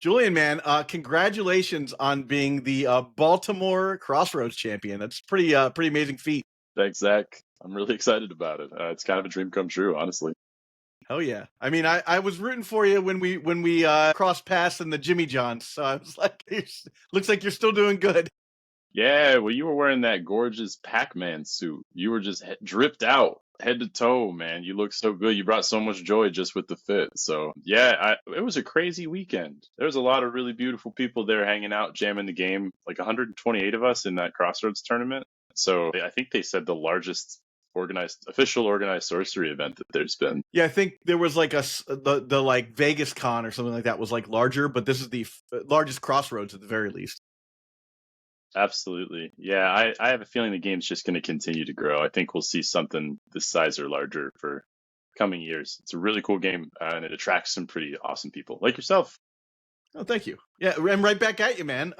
Julian, man, congratulations on being the Baltimore Crossroads Champion. That's pretty amazing feat. Thanks, Zach. I'm really excited about it. It's kind of a dream come true, honestly. Oh yeah. I mean, I was rooting for you when we crossed paths in the Jimmy Johns. So I was like, looks like you're still doing good. Yeah, well, you were wearing that gorgeous Pac-Man suit. You were just dripped out, head to toe, man. You look so good. You brought so much joy just with the fit. So, yeah, it was a crazy weekend. There was a lot of really beautiful people there hanging out, jamming the game. Like 128 of us in that Crossroads tournament. So, I think they said the largest official organized sorcery event that there's been. Yeah, I think there was like the like Vegas Con or something like that was like larger, but this is the largest Crossroads at the very least. Absolutely. Yeah, I have a feeling the game's just going to continue to grow. I think we'll see something this size or larger for coming years. It's a really cool game, and it attracts some pretty awesome people like yourself. Oh, thank you. Yeah, and right back at you, man.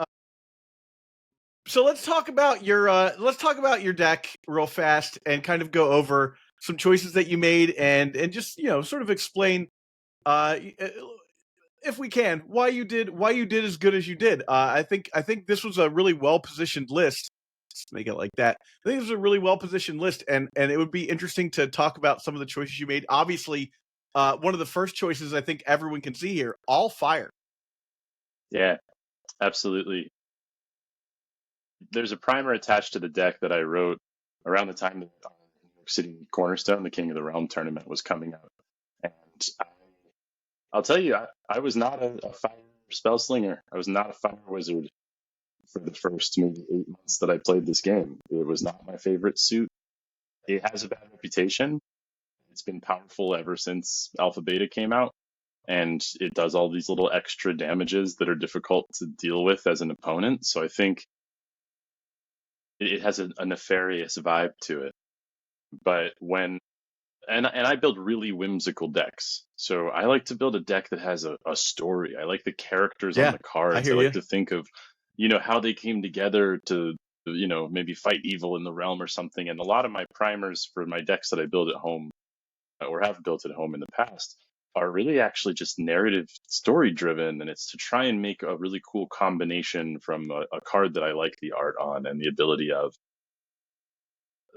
So let's talk about your deck real fast and kind of go over some choices that you made and just sort of explain if we can why you did as good as you did. I think this was a really well positioned list. Let's make it like that. I think this was a really well positioned list, and it would be interesting to talk about some of the choices you made. Obviously, one of the first choices I think everyone can see here, all fire. Yeah, absolutely. There's a primer attached to the deck that I wrote around the time that New York City Cornerstone, the King of the Realm tournament, was coming out. And I'll tell you, I was not a fire spell slinger. I was not a fire wizard for the first maybe 8 months that I played this game. It was not my favorite suit. It has a bad reputation. It's been powerful ever since Alpha Beta came out, and it does all these little extra damages that are difficult to deal with as an opponent. So I think it has a nefarious vibe to it. But and I build really whimsical decks. So I like to build a deck that has a story. I like the characters on the cards. I like to think of, how they came together to, maybe fight evil in the realm or something. And a lot of my primers for my decks that I build at home or have built at home in the past are really actually just narrative story driven. And it's to try and make a really cool combination from a card that I like the art on and the ability of.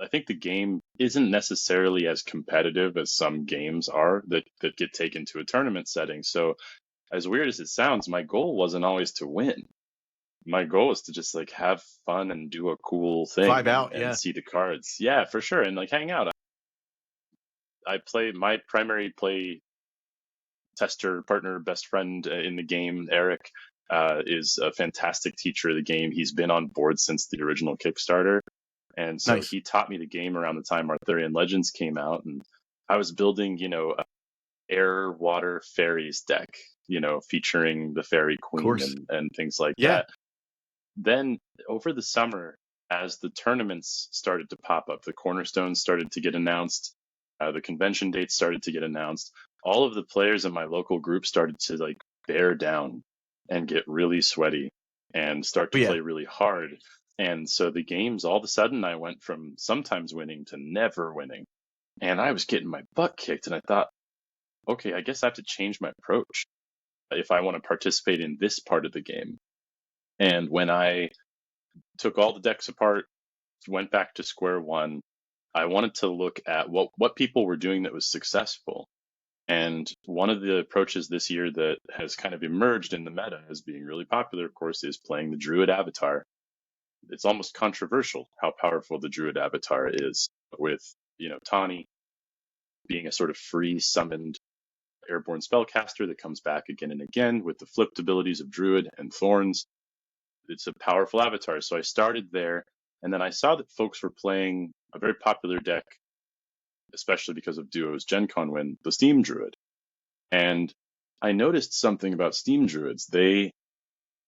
I think the game isn't necessarily as competitive as some games are that get taken to a tournament setting. So as weird as it sounds, my goal wasn't always to win. My goal was to just like have fun and do a cool thing and see the cards. Yeah, for sure. And like hang out. I play my primary play tester, partner, best friend in the game, Eric, is a fantastic teacher of the game. He's been on board since the original Kickstarter. And so he taught me the game around the time Arthurian Legends came out. And I was building, air, water, fairies deck, featuring the fairy queen and things like that. Then over the summer, as the tournaments started to pop up, the Cornerstone started to get announced, the convention dates started to get announced. All of the players in my local group started to like bear down and get really sweaty and start to play really hard. And so the games, all of a sudden, I went from sometimes winning to never winning. And I was getting my butt kicked. And I thought, okay, I guess I have to change my approach if I want to participate in this part of the game. And when I took all the decks apart, went back to square one, I wanted to look at what people were doing that was successful. And one of the approaches this year that has kind of emerged in the meta as being really popular, of course, is playing the Druid Avatar. It's almost controversial how powerful the Druid Avatar is, with, Tawny being a sort of free summoned airborne spellcaster that comes back again and again with the flipped abilities of Druid and Thorns. It's a powerful avatar. So I started there, and then I saw that folks were playing a very popular deck, especially because of Duo's Gen Con win, the Steam Druid. And I noticed something about Steam Druids.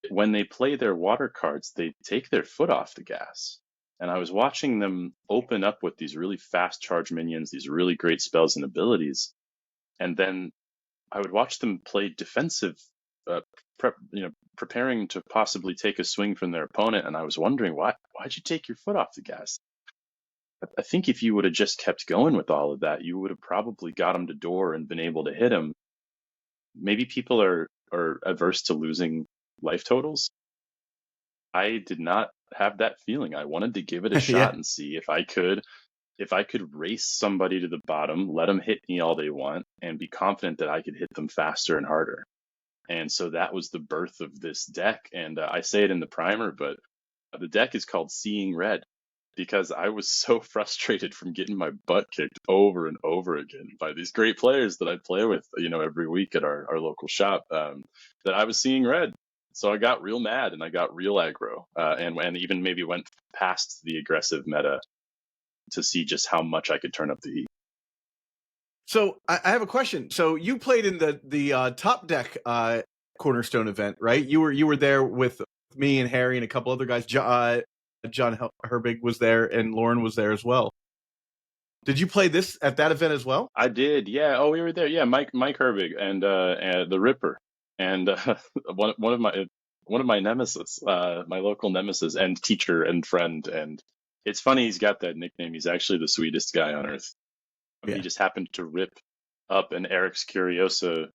When they play their water cards, they take their foot off the gas. And I was watching them open up with these really fast charge minions, these really great spells and abilities. And then I would watch them play defensive, preparing to possibly take a swing from their opponent. And I was wondering, why'd you take your foot off the gas? I think if you would have just kept going with all of that, you would have probably got him to door and been able to hit him. Maybe people are or averse to losing life totals. I did not have that feeling. I wanted to give it a shot and see if I could race somebody to the bottom, let them hit me all they want, and be confident that I could hit them faster and harder. And so that was the birth of this deck. And I say it in the primer, but the deck is called Seeing Red, because I was so frustrated from getting my butt kicked over and over again by these great players that I play with, every week at our local shop, that I was seeing red. So I got real mad and I got real aggro, and even maybe went past the aggressive meta to see just how much I could turn up the heat. So I have a question. So you played in the top deck Cornerstone event, right? You were there with me and Harry and a couple other guys. John Herbig was there and Lauren was there as well. Did you play this at that event as well? I did, yeah. Oh, we were there, yeah. Mike Herbig and the Ripper, and one of my nemesis, my local nemesis and teacher and friend. And it's funny he's got that nickname. He's actually the sweetest guy on earth. Yeah. He just happened to rip up an Eric's Curiosa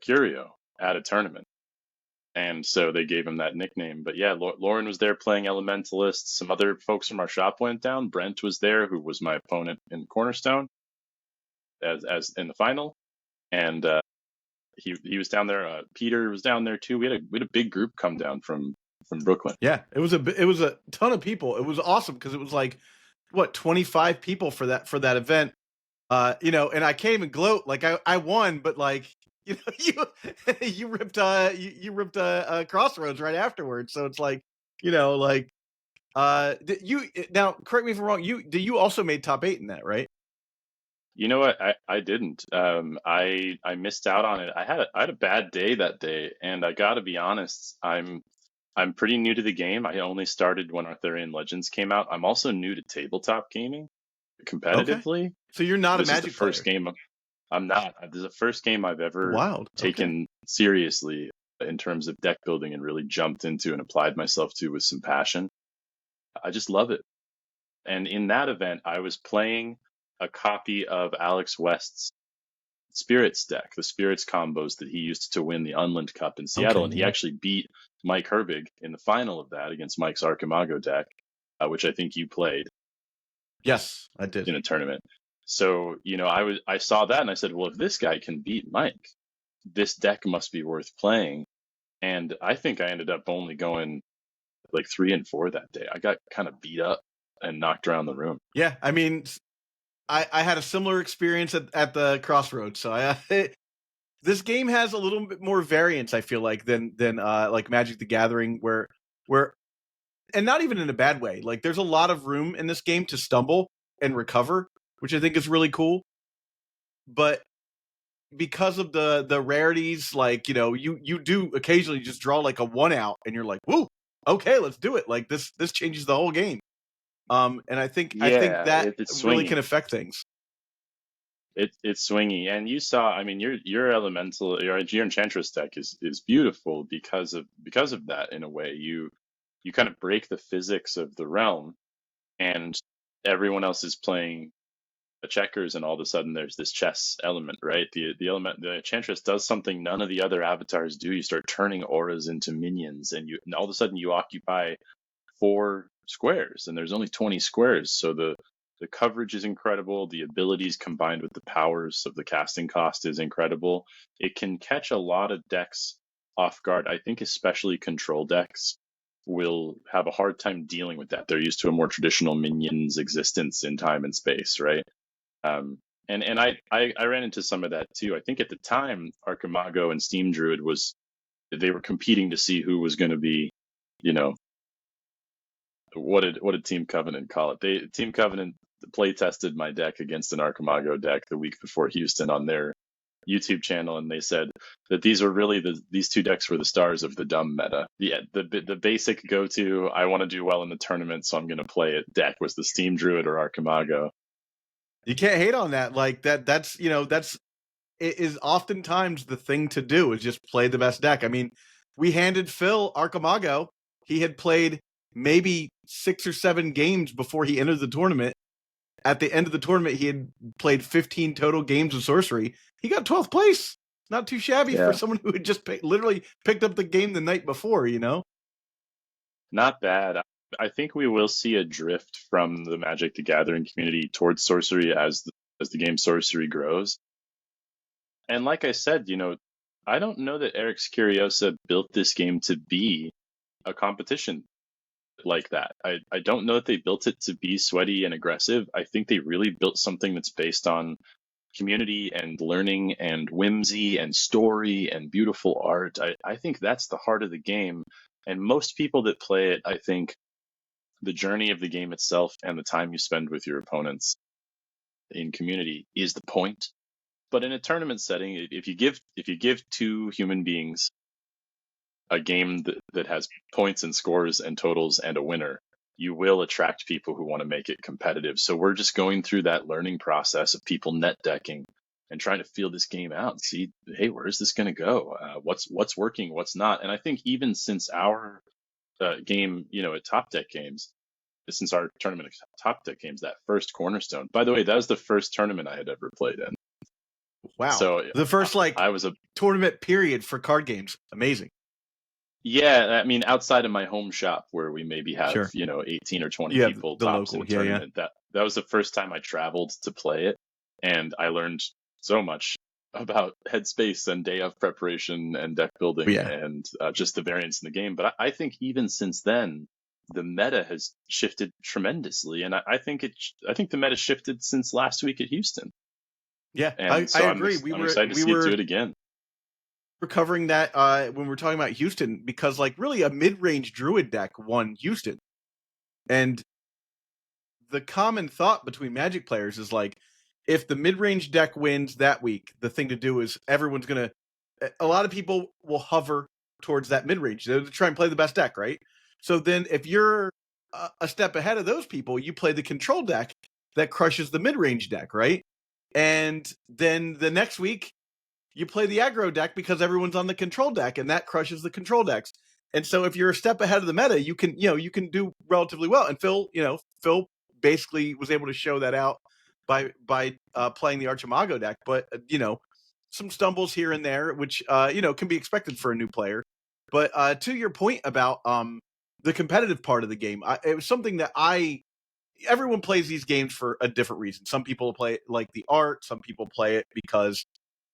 Curio at a tournament, and so they gave him that nickname. But yeah, Lauren was there playing Elementalist. Some other folks from our shop went down. Brent was there, who was my opponent in Cornerstone, as in the final, and he was down there. Peter was down there too. We had a big group come down from Brooklyn. Yeah, it was a ton of people. It was awesome because it was like 25 people for that event. And I can't even gloat, like I won, but like you ripped Crossroads right afterwards. So it's like, now correct me if I'm wrong. You also made top 8 in that, right? You know what? I didn't. I missed out on it. I had a bad day that day, and I got to be honest. I'm pretty new to the game. I only started when Arthurian Legends came out. I'm also new to tabletop gaming competitively. Okay. So you're not a Magic is the first player. game. I'm not. This is the first game I've ever taken seriously in terms of deck building and really jumped into and applied myself to with some passion. I just love it. And in that event, I was playing a copy of Alex West's Spirits deck, the Spirits combos that he used to win the Unland Cup in Seattle. And he actually beat Mike Herbig in the final of that against Mike's Archimago deck, which I think you played. Yes, I did. In a tournament. So, I saw that and I said, well, if this guy can beat Mike, this deck must be worth playing. And I think I ended up only going like 3 and 4 that day. I got kind of beat up and knocked around the room. Yeah, I mean, I had a similar experience at the Crossroads. So this game has a little bit more variance, I feel like, than like Magic the Gathering, where and not even in a bad way. Like there's a lot of room in this game to stumble and recover, which I think is really cool. But because of the rarities, like, you do occasionally just draw like a 1 out and you're like, woo, okay, let's do it. Like this changes the whole game. And I think that really can affect things. It's swingy, and you saw. I mean, your elemental, your enchantress deck is beautiful because of that. In a way, you kind of break the physics of the realm, and everyone else is playing the checkers, and all of a sudden there's this chess element, right? The enchantress does something none of the other avatars do. You start turning auras into minions, and all of a sudden you occupy 4 squares, and there's only 20 squares. So the coverage is incredible. The abilities combined with the powers of the casting cost is incredible. It can catch a lot of decks off guard. I think especially control decks will have a hard time dealing with that. They're used to a more traditional minions existence in time and space, right? And I ran into some of that too. I think at the time, Archimago and Steam Druid they were competing to see who was going to be, what did Team Covenant call it? Team Covenant play tested my deck against an Archimago deck the week before Houston on their YouTube channel, and they said that these were really these 2 decks were the stars of the dumb meta. The basic go-to, I want to do well in the tournament, so I'm going to play it deck was the Steam Druid or Archimago. You can't hate on that. Like that's it is oftentimes the thing to do is just play the best deck. I mean, we handed Phil Archimago. He had played maybe 6 or 7 games before he entered the tournament. At the end of the tournament, he had played 15 total games of Sorcery. He got 12th place. Not too shabby for someone who had just literally picked up the game the night before, you know? Not bad. I think we will see a drift from the Magic the Gathering community towards Sorcery as the game Sorcery grows. And like I said, I don't know that Eric's Curiosa built this game to be a competition like that. I don't know that they built it to be sweaty and aggressive. I think they really built something that's based on community and learning and whimsy and story and beautiful art. I think that's the heart of the game. And most people that play it, I think the journey of the game itself and the time you spend with your opponents in community is the point. But in a tournament setting, if you give two human beings a game that has points and scores and totals and a winner, you will attract people who want to make it competitive. So we're just going through that learning process of people net decking and trying to feel this game out and see, hey, where is this going to go? What's working, what's not? And I think even since our game, at Top Deck Games, since our tournament at Top Deck Games, that first Cornerstone. By the way, that was the first tournament I had ever played in. Wow! So the first I was a tournament period for card games. Amazing. Yeah, I mean, outside of my home shop where we maybe have, Sure. 18 or 20 Yeah, people the tops local, in a tournament, that was the first time I traveled to play it. And I learned so much about headspace and day of preparation and deck building and just the variance in the game. But I think even since then, the meta has shifted tremendously. And I think the meta shifted since last week at Houston. Yeah, And so I agree. I'm excited to see it do it again. We're covering that when we're talking about Houston, because really a mid-range Druid deck won Houston. And the common thought between Magic players is if the mid-range deck wins that week, the thing to do is everyone's going to, a lot of people will hover towards that mid-range. They'll try and play the best deck, right? So then if you're a step ahead of those people, you play the control deck that crushes the mid-range deck, right? And then the next week, you play the aggro deck because everyone's on the control deck, and that crushes the control decks. And so if you're a step ahead of the meta, you can do relatively well. And Phil basically was able to show that out by playing the Archimago deck. But some stumbles here and there, which can be expected for a new player. But to your point about the competitive part of the game, it was something that everyone plays these games for a different reason. Some people play it like the art. Some people play it because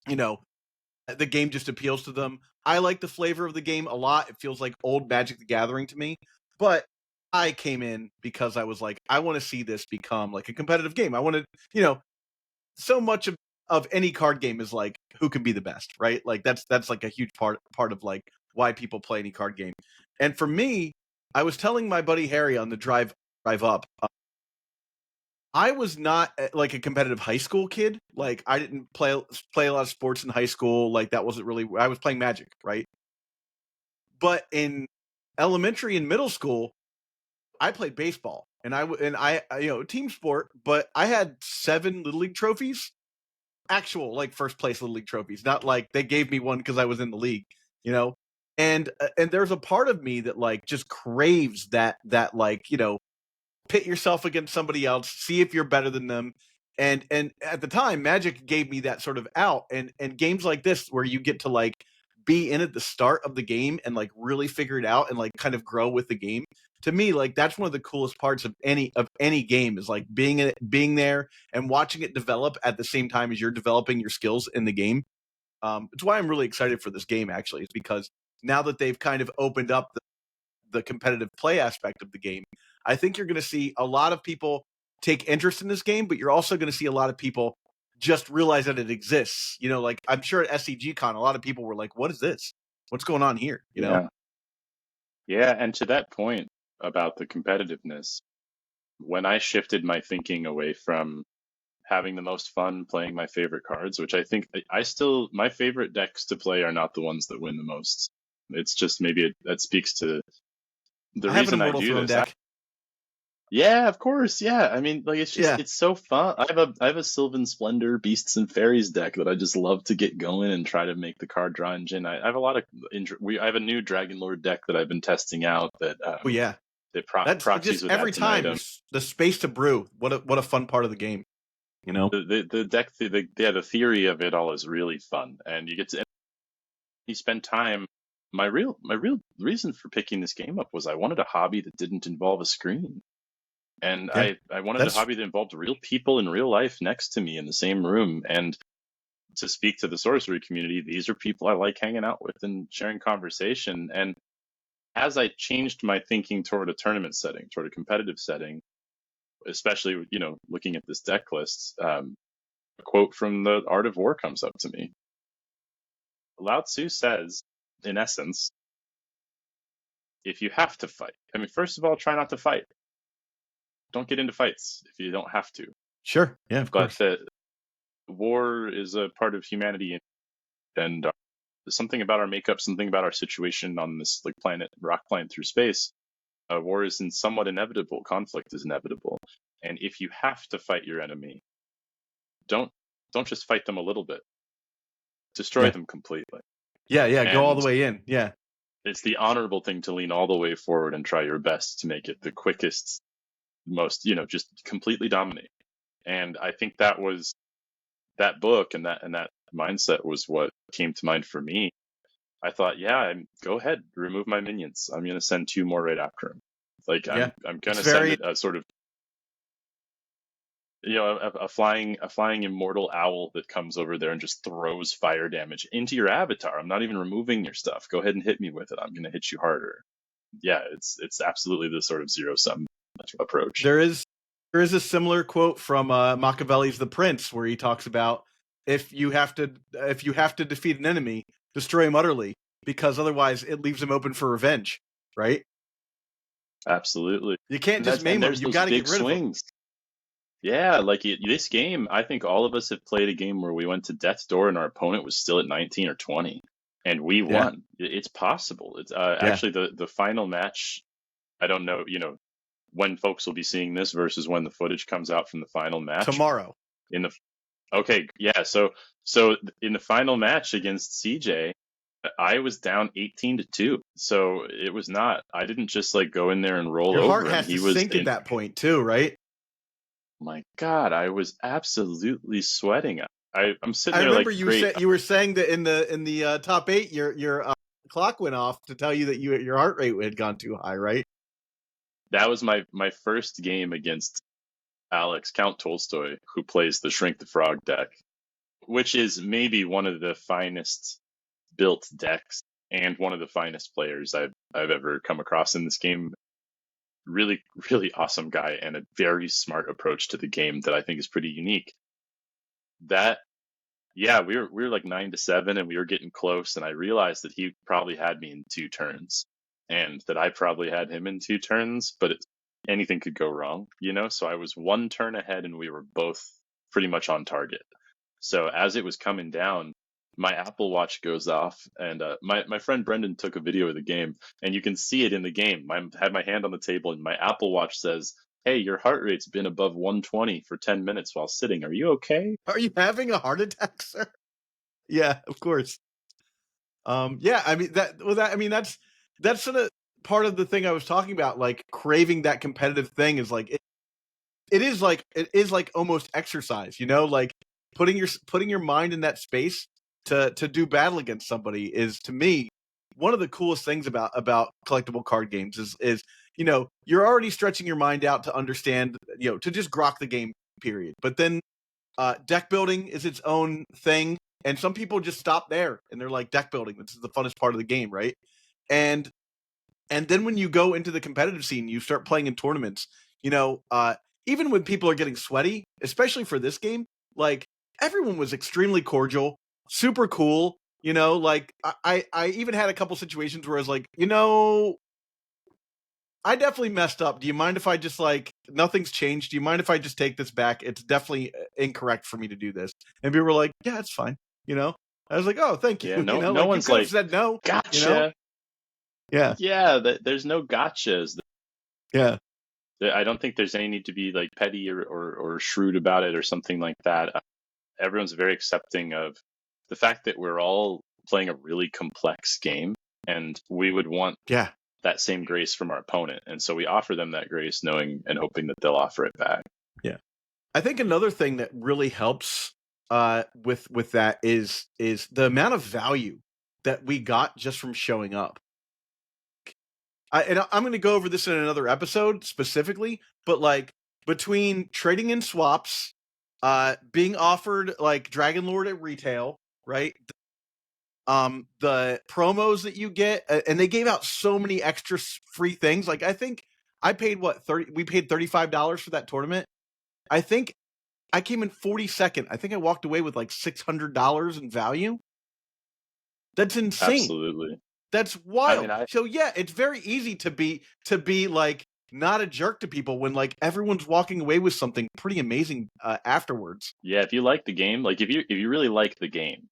the game just appeals to them. I like the flavor of the game a lot. It feels like old Magic the Gathering to me. But I came in because I was like, I want to see this become like a competitive game. I want to, so much of any card game is like who can be the best, right? Like that's like a huge part of like why people play any card game. And for me, I was telling my buddy Harry on the drive up, I was not like a competitive high school kid. Like I didn't play a lot of sports in high school. Like that wasn't really, I was playing Magic, right? But in elementary and middle school, I played baseball, and I team sport, but I had 7 Little League trophies, actual like first place Little League trophies, not like they gave me one because I was in the league, and there's a part of me that like just craves that like pit yourself against somebody else, see if you're better than them. And at the time, Magic gave me that sort of out. And games like this where you get to like be in at the start of the game and like really figure it out and like kind of grow with the game. To me, like that's one of the coolest parts of any game is like being there and watching it develop at the same time as you're developing your skills in the game. It's why I'm really excited for this game actually, is because now that they've kind of opened up the competitive play aspect of the game, I think you're going to see a lot of people take interest in this game, but you're also going to see a lot of people just realize that it exists. Like I'm sure at SCG Con, a lot of people were like, what is this? What's going on here? Yeah. And to that point about the competitiveness, when I shifted my thinking away from having the most fun playing my favorite cards, which I think my favorite decks to play are not the ones that win the most. It's just maybe that speaks to the reason I do this. Deck. Yeah, of course. Yeah, I mean, like it's just it's so fun. I have a Sylvan Splendor Beasts and Fairies deck that I just love to get going and try to make the card draw engine. I have a lot of I have a new Dragon Lord deck that I've been testing out that that proxies with every time the space to brew. What a fun part of the game. The deck the theory of it all is really fun, and you get to you spend time. My real reason for picking this game up was I wanted a hobby that didn't involve a screen. And Yeah, I wanted a that's hobby that involved real people in real life next to me in the same room. And to speak to the sorcery community, these are people I like hanging out with and sharing conversation. And as I changed my thinking toward a tournament setting, toward a competitive setting, especially, looking at this deck list, a quote from the Art of War comes up to me. Lao Tzu says, in essence, if you have to fight, first of all, try not to fight. Don't get into fights if you don't have to. sure. Yeah, of But course. that war is a part of humanity, and something about our makeup, something about our situation on this rock planet through space. War is somewhat inevitable. Conflict is inevitable, and if you have to fight your enemy, don't just fight them a little bit. Destroy them completely. Yeah. Go all And the way in. Yeah. it's the honorable thing to lean all the way forward and try your best to make it the quickest, most, just completely dominate. And I think that was that book and that mindset was what came to mind for me. I thought, go ahead, remove my minions. I'm going to send 2 more right after him. I'm going to send it a sort of, a flying immortal owl that comes over there and just throws fire damage into your avatar. I'm not even removing your stuff. Go ahead and hit me with it. I'm going to hit you harder. Yeah, it's absolutely the sort of zero-sum approach. There is a similar quote from Machiavelli's The Prince, where he talks about if you have to defeat an enemy, destroy him utterly, because otherwise it leaves him open for revenge. Right? Absolutely. You can't just maim him. You got to get rid of him. Yeah, this game, I think all of us have played a game where we went to death's door and our opponent was still at 19 or 20, and we won. It's possible. It's actually the final match. I don't know, when folks will be seeing this versus when the footage comes out from the final match Tomorrow. Okay, yeah. So in the final match against CJ, I was down 18-2. So it was not. I didn't just go in there and roll Your over heart him. has to sink at that point too, right? My God, I was absolutely sweating. I'm sitting there. I remember you were saying that in the top 8, your clock went off to tell you that your heart rate had gone too high, right? That was my first game against Alex Count Tolstoy, who plays the Shrink the Frog deck, which is maybe one of the finest built decks and one of the finest players I've ever come across in this game. Really, really awesome guy and a very smart approach to the game that I think is pretty unique. We were like 9-7 and we were getting close, and I realized that he probably had me in 2 turns and that I probably had him in 2 turns, but anything could go wrong, So I was 1 turn ahead and we were both pretty much on target. So as it was coming down, my Apple Watch goes off, and my friend Brendan took a video of the game, and you can see it in the game. I had my hand on the table, and my Apple Watch says, "Hey, your heart rate's been above 120 for 10 minutes while sitting. Are you okay? Are you having a heart attack, sir?" Yeah, of course. That's sort of part of the thing I was talking about, craving that competitive thing is it is like almost exercise, putting your mind in that space to do battle against somebody is, to me, one of the coolest things about collectible card games is you're already stretching your mind out to understand, to just grok the game, period. But then deck building is its own thing, and some people just stop there and they're like, deck building, this is the funnest part of the game, right? And then when you go into the competitive scene, you start playing in tournaments, even when people are getting sweaty, especially for this game, everyone was extremely cordial, super cool. I even had a couple situations where I was like, I definitely messed up. Do you mind if I just nothing's changed? Do you mind if I just take this back? It's definitely incorrect for me to do this. And people were like, yeah, it's fine. I was like, oh, thank you. Yeah, no one's you said no. Gotcha. Yeah. Yeah, there's no gotchas. Yeah. I don't think there's any need to be petty or shrewd about it or something like that. Everyone's very accepting of the fact that we're all playing a really complex game, and we would want that same grace from our opponent. And so we offer them that grace, knowing and hoping that they'll offer it back. Yeah. I think another thing that really helps with that is the amount of value that we got just from showing up. And I'm going to go over this in another episode specifically, but like between trading in swaps, being offered like Dragon Lord at retail, right? The promos that you get, and they gave out so many extra free things. Like I think I paid we paid $35 for that tournament. I think I came in 42nd. I think I walked away with like $600 in value. That's insane. Absolutely. That's wild. I mean, So yeah, it's very easy to be like not a jerk to people when like everyone's walking away with something pretty amazing afterwards. Yeah, if you like the game, like if you really like the game,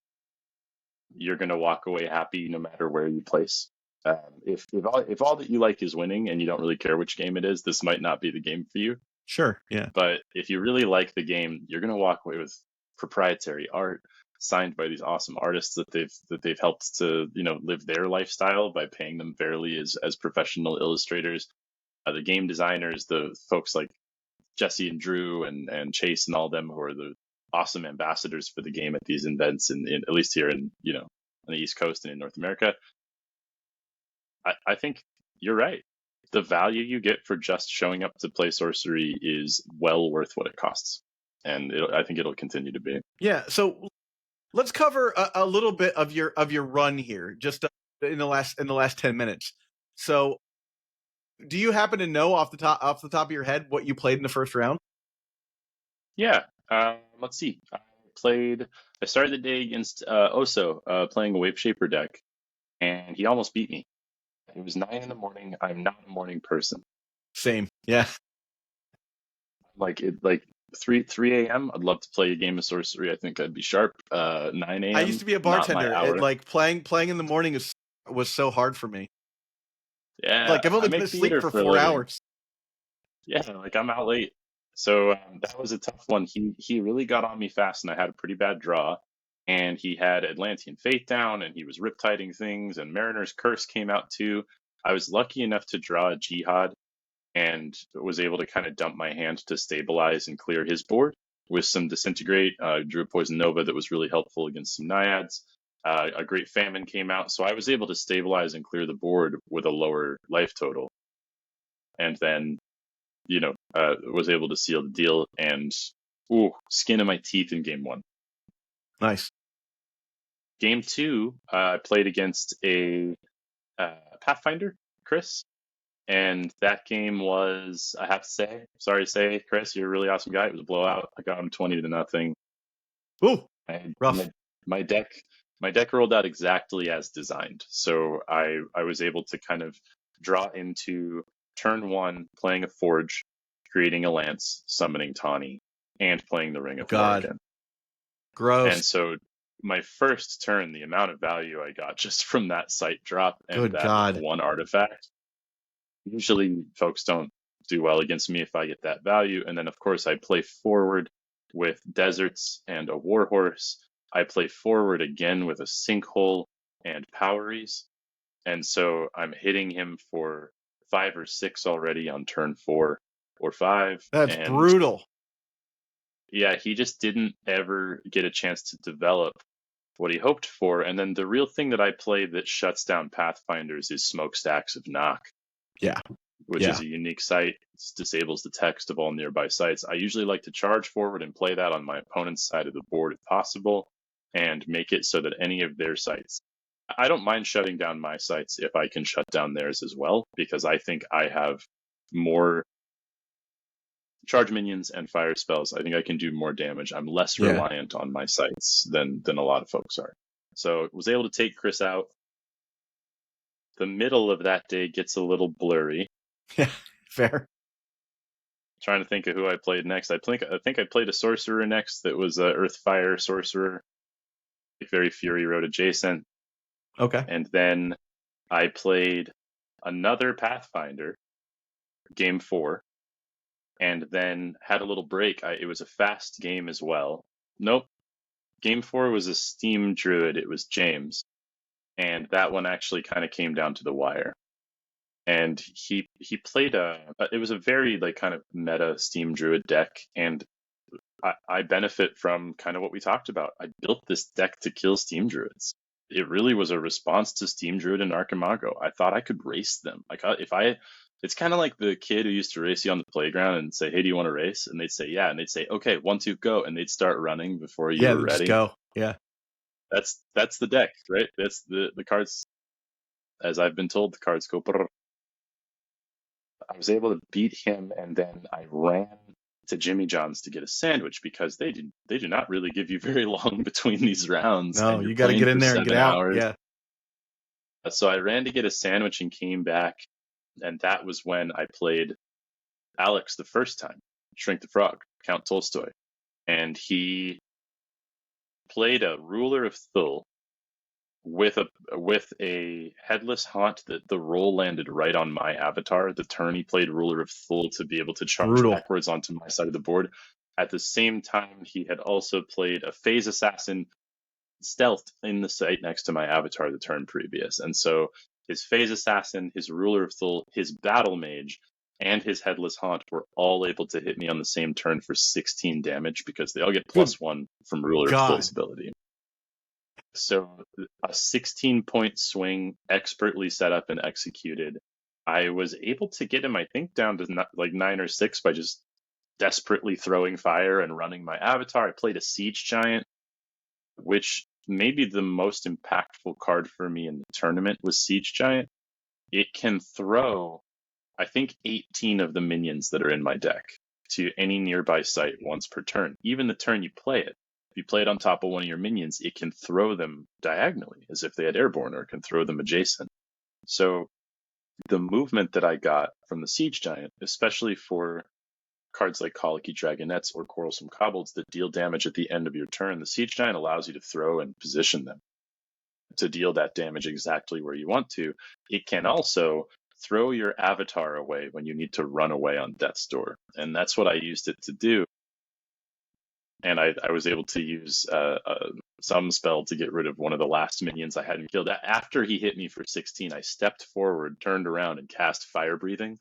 you're gonna walk away happy no matter where you place. If all that you like is winning and you don't really care which game it is, this might not be the game for you. Sure, yeah. But if you really like the game, you're gonna walk away with proprietary art signed by these awesome artists that they've helped to live their lifestyle by paying them fairly as professional illustrators. The game designers, the folks like Jesse and Drew and Chase and all them who are the awesome ambassadors for the game at these events, in at least here in on the East Coast and in North America. I think you're right. The value you get for just showing up to play Sorcery is well worth what it costs, and I think it'll continue to be. Yeah. So let's cover a little bit of your run here, just in the last 10 minutes. So, do you happen to know off the top of your head what you played in the first round? Yeah. Let's see. I started the day against Oso, playing a Wave Shaper deck, and he almost beat me. It was 9 a.m. I'm not a morning person. Same. Yeah. Like 3 a.m. I'd love to play a game of Sorcery. I think I'd be sharp. 9 a.m. I used to be a bartender. Like playing in the morning was so hard for me. Yeah. Like I've only been asleep for 4 hours. Yeah, like I'm out late. So that was a tough one. He really got on me fast, and I had a pretty bad draw. And he had Atlantean Faith down, and he was riptiding things, and Mariner's Curse came out too. I was lucky enough to draw a Jihad, and was able to kind of dump my hand to stabilize and clear his board with some Disintegrate. Drew a Poison Nova that was really helpful against some Naiads. A Great Famine came out, so I was able to stabilize and clear the board with a lower life total. And then, was able to seal the deal, and skin of my teeth in game 1. Nice. Game 2, I played against a Pathfinder, Chris, and that game was, I have to say, Chris, you're a really awesome guy. It was a blowout. I got him 20-0. Ooh, rough. My deck rolled out exactly as designed, so I was able to kind of draw into turn 1, playing a Forge, creating a Lance, summoning Tawny, and playing the Ring of Morrigan. Gross. And so my first turn, the amount of value I got just from that site drop and one artifact. Usually folks don't do well against me if I get that value. And then of course I play forward with Deserts and a Warhorse. I play forward again with a Sinkhole and Poweries. And so I'm hitting him for 5 or 6 already on turn 4 or 5. That's brutal. Yeah, he just didn't ever get a chance to develop what he hoped for. And then the real thing that I play that shuts down Pathfinders is Smokestacks of Gnaak. Yeah. Which is a unique site. It disables the text of all nearby sites. I usually like to charge forward and play that on my opponent's side of the board if possible, and make it so that any of their sites. I don't mind shutting down my sites if I can shut down theirs as well, because I think I have more charge minions and fire spells. I think I can do more damage. I'm less reliant on my sites than a lot of folks are. So was able to take Chris out. The middle of that day gets a little blurry. Yeah, fair. Trying to think of who I played next. I think I played a sorcerer next that was a Earth Fire sorcerer. Very Fury Road adjacent. Okay. And then I played another Pathfinder, game 4. And then had a little break. It was a fast game as well. Nope. Game 4 was a Steam Druid. It was James. And that one actually kind of came down to the wire. And he played it was a very like kind of meta Steam Druid deck. And I benefit from kind of what we talked about. I built this deck to kill Steam Druids. it really was a response to Steam Druid and Archimago. I thought I could race them. It's kind of like the kid who used to race you on the playground and say, "Hey, do you want to race?" And they'd say, "Yeah," and they'd say, "Okay, 1, 2, go," and they'd start running before you Yeah, were they just ready. go. Yeah. That's the deck, right? That's the cards, as I've been told, the cards go. Brr. I was able to beat him, and then I ran to Jimmy John's to get a sandwich because they do not really give you very long between these rounds, No, and you're you got to playing get in for there and get 7 out. hours. Yeah. So I ran to get a sandwich and came back, and that was when I played Alex the first time, Shrink the Frog, Count Tolstoy, and he played a Ruler of Thul with a headless haunt that the roll landed right on my avatar. The turn he played Ruler of Thul to be able to charge Brutal. backwards onto my side of the board. At the same time, he had also played a Phase Assassin stealthed in the site next to my avatar the turn previous. And so his Phase Assassin, his Ruler of Thul, his Battle Mage, and his Headless Haunt were all able to hit me on the same turn for 16 damage because they all get +1 from Ruler of Thul's ability. So a 16-point swing, expertly set up and executed. I was able to get him, I think, down to like 9 or 6 by just desperately throwing fire and running my avatar. I played a Siege Giant, which may be the most impactful card for me in the tournament was Siege Giant. It can throw, I think, 18 of the minions that are in my deck to any nearby site once per turn. Even the turn you play it. If you play it on top of one of your minions, it can throw them diagonally as if they had airborne, or it can throw them adjacent. So the movement that I got from the Siege Giant, especially for cards like Colicky Dragonettes or Quarrelsome Kobolds that deal damage at the end of your turn, the Siege Giant allows you to throw and position them to deal that damage exactly where you want to. It can also throw your avatar away when you need to run away on Death's Door. And that's what I used it to do. And I was able to use some spell to get rid of one of the last minions I hadn't killed. After he hit me for 16, I stepped forward, turned around, and cast Fire Breathing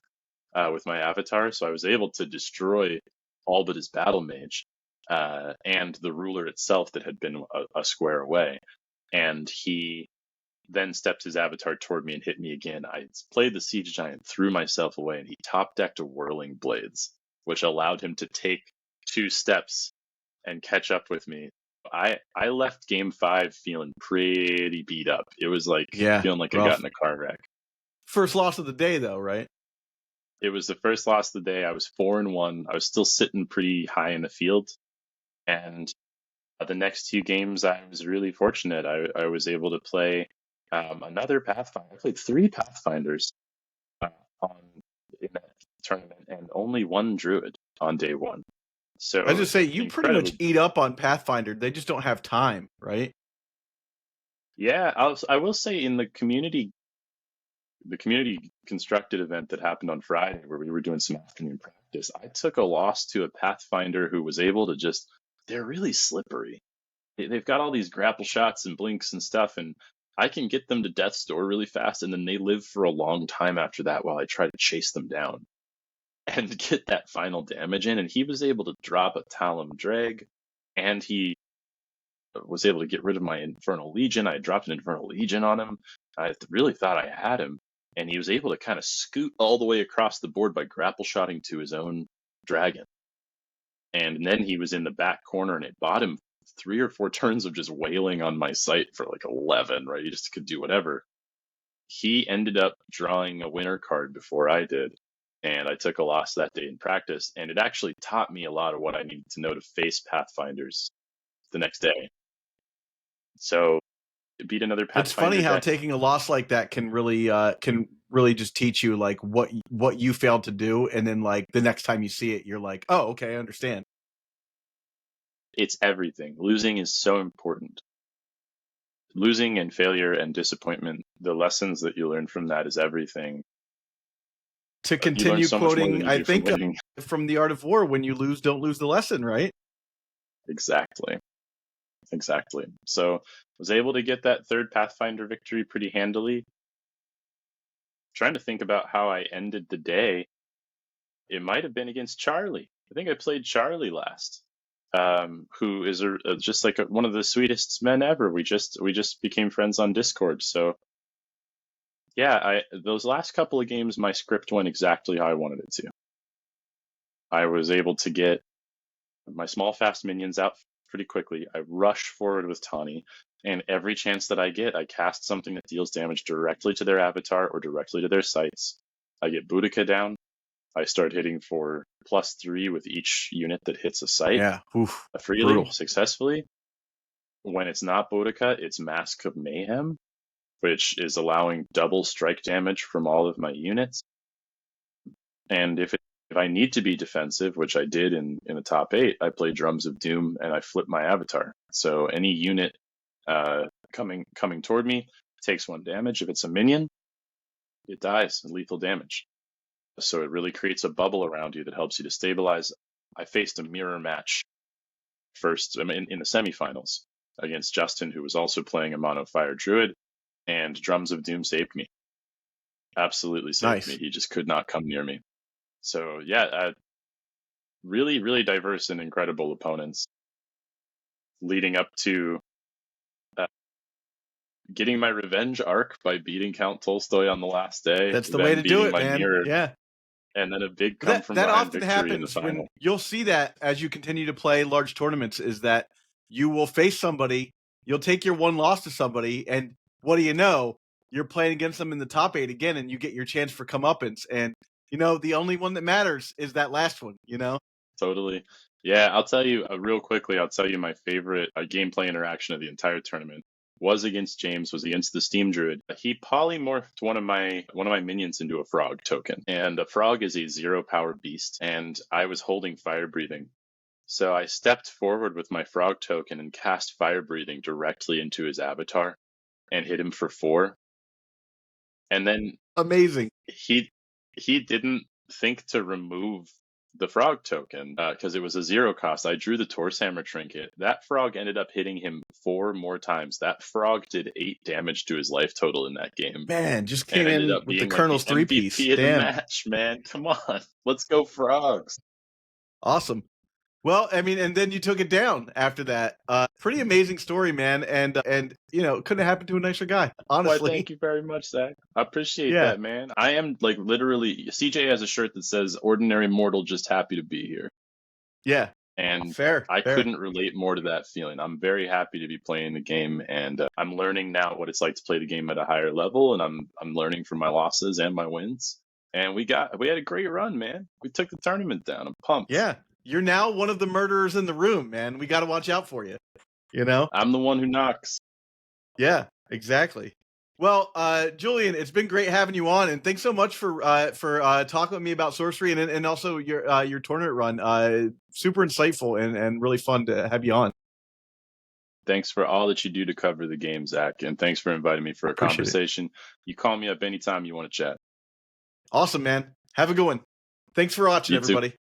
with my avatar. So I was able to destroy all but his Battle Mage and the ruler itself that had been a square away. And he then stepped his avatar toward me and hit me again. I played the Siege Giant, threw myself away, and he top decked a Whirling Blades, which allowed him to take 2 steps and catch up with me. I left game 5 feeling pretty beat up. It was like feeling like rough. I got in a car wreck. First loss of the day, though, right? It was the first loss of the day. I was 4-1. I was still sitting pretty high in the field, and the next 2 games I was really fortunate. I was able to play another Pathfinder. I played 3 Pathfinders in that tournament, and only 1 Druid on day 1. So I was just say you pretty much eat up on Pathfinder. They just don't have time, right? Yeah, I will say in the community constructed event that happened on Friday, where we were doing some afternoon practice, I took a loss to a Pathfinder who was able to just, they're really slippery. They've got all these grapple shots and blinks and stuff, and I can get them to Death's Door really fast, and then they live for a long time after that while I try to chase them down and get that final damage in. And he was able to drop a Talum Drag, and he was able to get rid of my Infernal Legion. I dropped an Infernal Legion on him. I really thought I had him, and he was able to kind of scoot all the way across the board by grapple shotting to his own dragon. And then he was in the back corner, and it bought him 3 or 4 turns of just wailing on my site for like 11, right? He just could do whatever. He ended up drawing a winner card before I did, and I took a loss that day in practice, and it actually taught me a lot of what I needed to know to face Pathfinders the next day. So it beat another Pathfinder. It's funny how deck. Taking a loss like that can really just teach you like what you failed to do, and then like the next time you see it, you're like, oh, okay, I understand. It's everything. Losing is so important. Losing and failure and disappointment, the lessons that you learn from that is everything. To continue quoting, I think, from The Art of War, when you lose, don't lose the lesson, right? Exactly. So I was able to get that 3rd Pathfinder victory pretty handily. Trying to think about how I ended the day. It might have been against Charlie. I think I played Charlie last. who is just like one of the sweetest men ever. We just became friends on Discord. So yeah, those last couple of games, my script went exactly how I wanted it to. I was able to get my small fast minions out pretty quickly. I rush forward with Tawny, and every chance that I get, I cast something that deals damage directly to their avatar or directly to their sites. I get Boudica down. I start hitting for +3 with each unit that hits a site. Yeah, oof, freely, brutal. successfully. When it's not Boudica, it's Mask of Mayhem, which is allowing double strike damage from all of my units. And if I need to be defensive, which I did in the top 8, I play Drums of Doom and I flip my avatar. So any unit coming toward me takes 1 damage. If it's a minion, it dies, lethal damage. So it really creates a bubble around you that helps you to stabilize. I faced a mirror match first in the semifinals against Justin, who was also playing a Mono-Fire Druid, and Drums of Doom saved me. Absolutely saved me. He just could not come near me. So yeah, really, really diverse and incredible opponents leading up to getting my revenge arc by beating Count Tolstoy on the last day. That's the way to do it, man. Mirror, yeah. And then a big come from that behind often victory happens in the final. when you'll see that as you continue to play large tournaments, is that you will face somebody, you'll take your one loss to somebody, and what do you know? You're playing against them in the top 8 again, and you get your chance for comeuppance. And the only one that matters is that last one. Totally. Yeah, I'll tell you real quickly. I'll tell you my favorite gameplay interaction of the entire tournament was against the Steam Druid. He polymorphed one of my minions into a frog token, and a frog is a 0-power beast, and I was holding fire breathing. So I stepped forward with my frog token and cast fire breathing directly into his avatar and hit him for 4. And then amazing. He didn't think to remove the frog token because it was a 0 cost. I drew the Torsammer trinket. That frog ended up hitting him 4 more times. That frog did 8 damage to his life total in that game. Man, just came in with the Colonel's 3-piece. MVP of the match, man. Come on, let's go frogs. Awesome. Well, I mean, and then you took it down after that. Pretty amazing story, man. And couldn't have happened to a nicer guy, honestly. Well, thank you very much, Zach. I appreciate that, man. I am literally, CJ has a shirt that says "Ordinary Mortal, just happy to be here." Yeah. And fair. Couldn't relate more to that feeling. I'm very happy to be playing the game, and I'm learning now what it's like to play the game at a higher level, and I'm learning from my losses and my wins. And we had a great run, man. We took the tournament down. I'm pumped. Yeah. You're now one of the murderers in the room, man. We got to watch out for you. I'm the one who knocks. Yeah, exactly. Well, Julian, it's been great having you on, and thanks so much for talking with me about Sorcery and also your tournament run. Super insightful and really fun to have you on. Thanks for all that you do to cover the game, Zach, and thanks for inviting me for a conversation. You call me up anytime you want to chat. Awesome, man. Have a good one. Thanks for watching, everybody.